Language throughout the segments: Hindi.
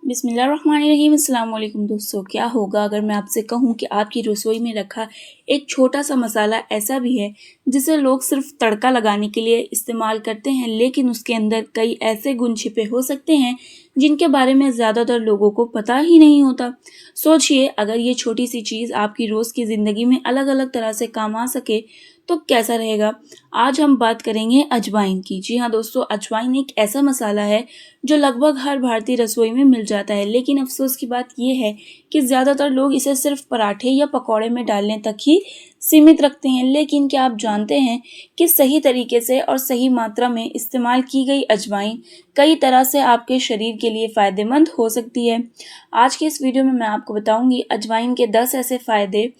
बिस्मिल्लाहिर्रहमानिर्रहीम। अस्सलाम वालेकुम दोस्तों, क्या होगा अगर मैं आपसे कहूँ कि आपकी रसोई में रखा एक छोटा सा मसाला ऐसा भी है जिसे लोग सिर्फ तड़का लगाने के लिए इस्तेमाल करते हैं, लेकिन उसके अंदर कई ऐसे गुण छिपे हो सकते हैं जिनके बारे में ज़्यादातर लोगों को पता ही नहीं होता। सोचिए, अगर ये छोटी सी चीज़ आपकी रोज़ की ज़िंदगी में अलग अलग तरह से काम आ सके तो कैसा रहेगा। आज हम बात करेंगे अजवाइन की। जी हाँ दोस्तों, अजवाइन एक ऐसा मसाला है जो लगभग हर भारतीय रसोई में मिल जाता है, लेकिन अफसोस की बात यह है कि ज़्यादातर लोग इसे सिर्फ पराठे या पकौड़े में डालने तक ही सीमित रखते हैं। लेकिन क्या आप जानते हैं कि सही तरीके से और सही मात्रा में इस्तेमाल की गई अजवाइन कई तरह से आपके शरीर के लिए फ़ायदेमंद हो सकती है। आज की इस वीडियो में मैं आपको बताऊंगी अजवाइन के 10 ऐसे फ़ायदे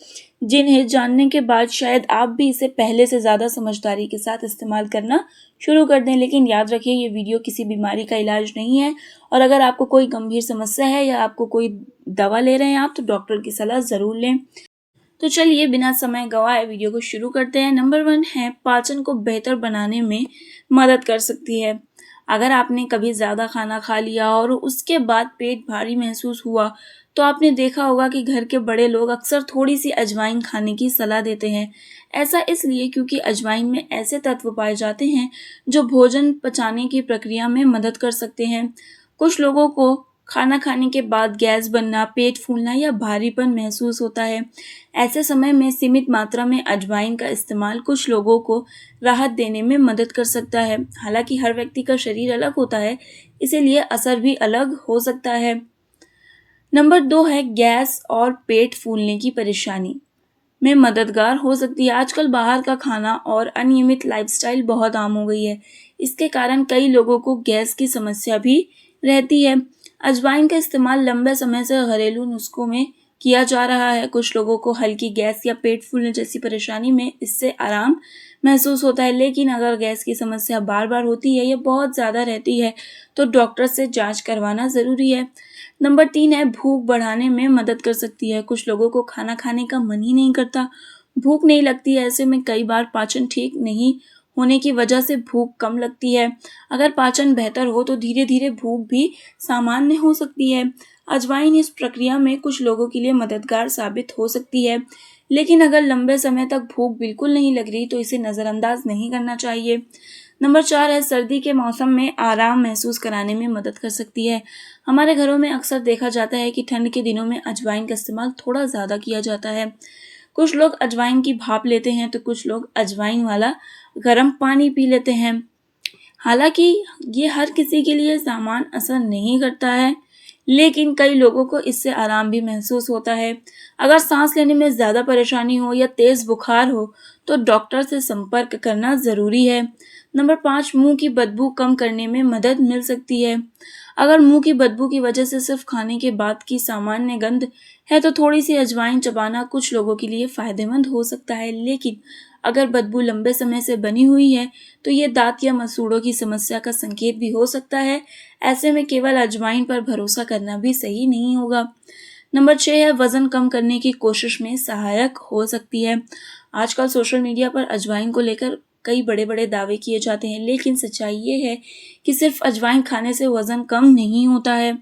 जिन्हें जानने के बाद शायद आप भी इसे पहले से ज़्यादा समझदारी के साथ इस्तेमाल करना शुरू कर दें। लेकिन याद रखिए, ये वीडियो किसी बीमारी का इलाज नहीं है, और अगर आपको कोई गंभीर समस्या है या आपको कोई दवा ले रहे हैं आप, तो डॉक्टर की सलाह ज़रूर लें। तो चलिए बिना समय गंवाए वीडियो को शुरू करते हैं। नंबर 1 है, पाचन को बेहतर बनाने में मदद कर सकती है। अगर आपने कभी ज़्यादा खाना खा लिया और उसके बाद पेट भारी महसूस हुआ, तो आपने देखा होगा कि घर के बड़े लोग अक्सर थोड़ी सी अजवाइन खाने की सलाह देते हैं। ऐसा इसलिए क्योंकि अजवाइन में ऐसे तत्व पाए जाते हैं जो भोजन पचाने की प्रक्रिया में मदद कर सकते हैं। कुछ लोगों को खाना खाने के बाद गैस बनना, पेट फूलना या भारीपन महसूस होता है। ऐसे समय में सीमित मात्रा में अजवाइन का इस्तेमाल कुछ लोगों को राहत देने में मदद कर सकता है। हालांकि हर व्यक्ति का शरीर अलग होता है, इसीलिए असर भी अलग हो सकता है। नंबर 2 है, गैस और पेट फूलने की परेशानी में मददगार हो सकती है। आजकल बाहर का खाना और अनियमित लाइफस्टाइल बहुत आम हो गई है। इसके कारण कई लोगों को गैस की समस्या भी रहती है। अजवाइन का इस्तेमाल लंबे समय से घरेलू नुस्खों में किया जा रहा है। कुछ लोगों को हल्की गैस या पेट फूलने जैसी परेशानी में इससे आराम महसूस होता है, लेकिन अगर गैस की समस्या बार बार होती है या बहुत ज़्यादा रहती है तो डॉक्टर से जांच करवाना ज़रूरी है। नंबर 3 है, भूख बढ़ाने में मदद कर सकती है। कुछ लोगों को खाना खाने का मन ही नहीं करता, भूख नहीं लगती है। ऐसे में कई बार पाचन ठीक नहीं होने की वजह से भूख कम लगती है। अगर पाचन बेहतर हो तो धीरे धीरे भूख भी सामान्य हो सकती है। अजवाइन इस प्रक्रिया में कुछ लोगों के लिए मददगार साबित हो सकती है, लेकिन अगर लंबे समय तक भूख बिल्कुल नहीं लग रही तो इसे नज़रअंदाज नहीं करना चाहिए। नंबर 4 है, सर्दी के मौसम में आराम महसूस कराने में मदद कर सकती है। हमारे घरों में अक्सर देखा जाता है कि ठंड के दिनों में अजवाइन का इस्तेमाल थोड़ा ज़्यादा किया जाता है। कुछ लोग अजवाइन की भाप लेते हैं तो कुछ लोग अजवाइन वाला गर्म पानी पी लेते हैं। हालांकि ये हर किसी के लिए समान असर नहीं करता है, लेकिन कई लोगों को इससे आराम भी महसूस होता है। अगर सांस लेने में ज़्यादा परेशानी हो या तेज़ बुखार हो तो डॉक्टर से संपर्क करना ज़रूरी है। नंबर 5, मुंह की बदबू कम करने में मदद मिल सकती है। अगर मुंह की बदबू की वजह से सिर्फ खाने के बाद की सामान्य गंध है तो थोड़ी सी अजवाइन चबाना कुछ लोगों के लिए फ़ायदेमंद हो सकता है, लेकिन अगर बदबू लंबे समय से बनी हुई है तो ये दांत या मसूड़ों की समस्या का संकेत भी हो सकता है। ऐसे में केवल अजवाइन पर भरोसा करना भी सही नहीं होगा। नंबर 6 है, वजन कम करने की कोशिश में सहायक हो सकती है। आजकल सोशल मीडिया पर अजवाइन को लेकर कई बड़े बड़े दावे किए जाते हैं, लेकिन सच्चाई ये है कि सिर्फ अजवाइन खाने से वजन कम नहीं होता है।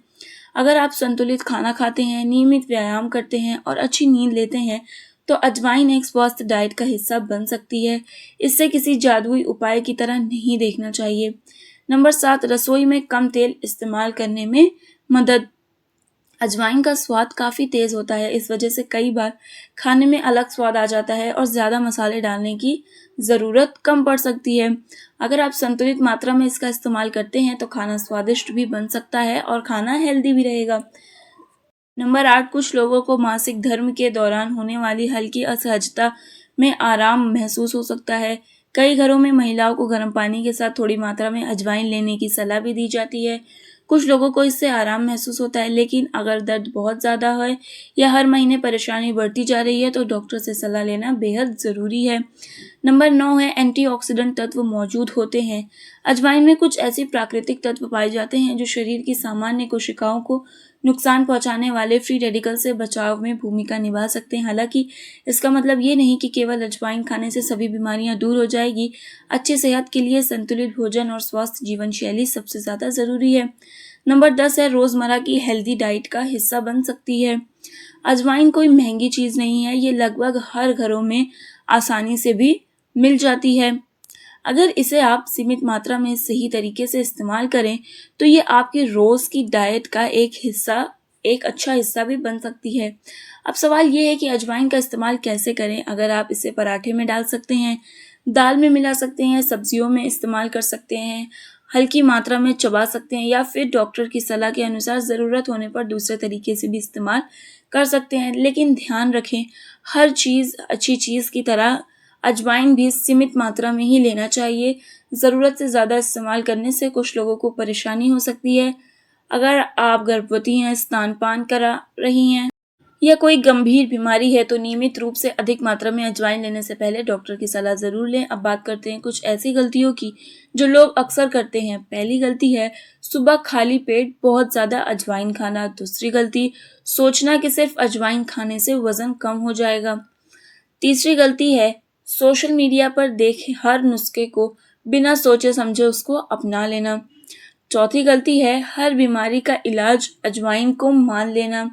अगर आप संतुलित खाना खाते हैं, नियमित व्यायाम करते हैं और अच्छी नींद लेते हैं तो अजवाइन एक स्वस्थ डाइट का हिस्सा बन सकती है। इससे किसी जादुई उपाय की तरह नहीं देखना चाहिए। नंबर 7, रसोई में कम तेल इस्तेमाल करने में मदद। अजवाइन का स्वाद काफ़ी तेज़ होता है, इस वजह से कई बार खाने में अलग स्वाद आ जाता है और ज़्यादा मसाले डालने की ज़रूरत कम पड़ सकती है। अगर आप संतुलित मात्रा में इसका इस्तेमाल करते हैं तो खाना स्वादिष्ट भी बन सकता है और खाना हेल्दी भी रहेगा। नंबर 8, कुछ लोगों को मासिक धर्म के दौरान होने वाली हल्की असहजता में आराम महसूस हो सकता है। कई घरों में महिलाओं को गर्म पानी के साथ थोड़ी मात्रा में अजवाइन लेने की सलाह भी दी जाती है। कुछ लोगों को इससे आराम महसूस होता है, लेकिन अगर दर्द बहुत ज़्यादा है या हर महीने परेशानी बढ़ती जा रही है तो डॉक्टर से सलाह लेना बेहद ज़रूरी है। नंबर 9 है, एंटीऑक्सीडेंट तत्व मौजूद होते हैं। अजवाइन में कुछ ऐसे प्राकृतिक तत्व पाए जाते हैं जो शरीर की सामान्य कोशिकाओं को नुकसान पहुंचाने वाले फ्री रेडिकल से बचाव में भूमिका निभा सकते हैं। हालांकि इसका मतलब ये नहीं कि केवल अजवाइन खाने से सभी बीमारियां दूर हो जाएगी। अच्छी सेहत के लिए संतुलित भोजन और स्वस्थ जीवन शैली सबसे ज़्यादा ज़रूरी है। नंबर 10 है, रोज़मर्रा की हेल्दी डाइट का हिस्सा बन सकती है। अजवाइन कोई महंगी चीज़ नहीं है, ये लगभग हर घरों में आसानी से भी मिल जाती है। अगर इसे आप सीमित मात्रा में सही तरीके से इस्तेमाल करें तो ये आपकी रोज़ की डाइट का एक अच्छा हिस्सा भी बन सकती है। अब सवाल ये है कि अजवाइन का इस्तेमाल कैसे करें? अगर आप इसे पराठे में डाल सकते हैं, दाल में मिला सकते हैं, सब्जियों में इस्तेमाल कर सकते हैं, हल्की मात्रा में चबा सकते हैं या फिर डॉक्टर की सलाह के अनुसार ज़रूरत होने पर दूसरे तरीके से भी इस्तेमाल कर सकते हैं। लेकिन ध्यान रखें, हर चीज़ अच्छी चीज़ की तरह अजवाइन भी सीमित मात्रा में ही लेना चाहिए। ज़रूरत से ज़्यादा इस्तेमाल करने से कुछ लोगों को परेशानी हो सकती है। अगर आप गर्भवती हैं, स्तनपान करा रही हैं या कोई गंभीर बीमारी है तो नियमित रूप से अधिक मात्रा में अजवाइन लेने से पहले डॉक्टर की सलाह ज़रूर लें। अब बात करते हैं कुछ ऐसी गलतियों की जो लोग अक्सर करते हैं। पहली गलती है सुबह खाली पेट बहुत ज़्यादा अजवाइन खाना। दूसरी गलती, सोचना कि सिर्फ अजवाइन खाने से वज़न कम हो जाएगा। तीसरी गलती है सोशल मीडिया पर देखे हर नुस्खे को बिना सोचे समझे उसको अपना लेना। चौथी गलती है हर बीमारी का इलाज अजवाइन को मान लेना।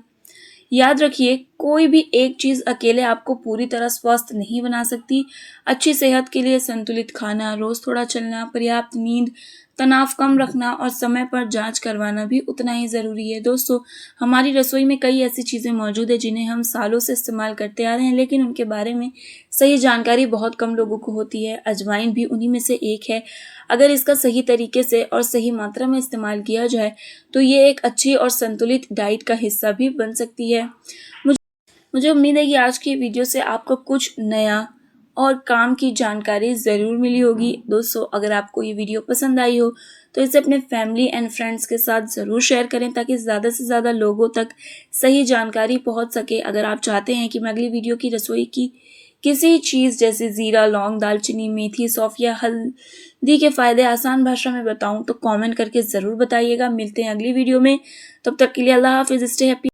याद रखिए, कोई भी एक चीज़ अकेले आपको पूरी तरह स्वस्थ नहीं बना सकती। अच्छी सेहत के लिए संतुलित खाना, रोज़ थोड़ा चलना, पर्याप्त नींद, तनाव कम रखना और समय पर जांच करवाना भी उतना ही ज़रूरी है। दोस्तों, हमारी रसोई में कई ऐसी चीज़ें मौजूद हैं जिन्हें हम सालों से इस्तेमाल करते आ रहे हैं, लेकिन उनके बारे में सही जानकारी बहुत कम लोगों को होती है। अजवाइन भी उन्हीं में से एक है। अगर इसका सही तरीके से और सही मात्रा में इस्तेमाल किया जाए तो ये एक अच्छी और संतुलित डाइट का हिस्सा भी बन सकती है। मुझे उम्मीद है कि आज की वीडियो से आपको कुछ नया और काम की जानकारी ज़रूर मिली होगी। दोस्तों, अगर आपको ये वीडियो पसंद आई हो तो इसे अपने फैमिली एंड फ्रेंड्स के साथ ज़रूर शेयर करें ताकि ज़्यादा से ज़्यादा लोगों तक सही जानकारी पहुंच सके। अगर आप चाहते हैं कि मैं अगली वीडियो की रसोई की किसी चीज़ जैसे ज़ीरा, लौंग, दालचीनी, मेथी, सौंफ या हल्दी के फ़ायदे आसान भाषा में बताऊं तो कमेंट करके ज़रूर बताइएगा। मिलते हैं अगली वीडियो में, तब तक के लिए अल्लाह हाफ़िज़। Stay happy.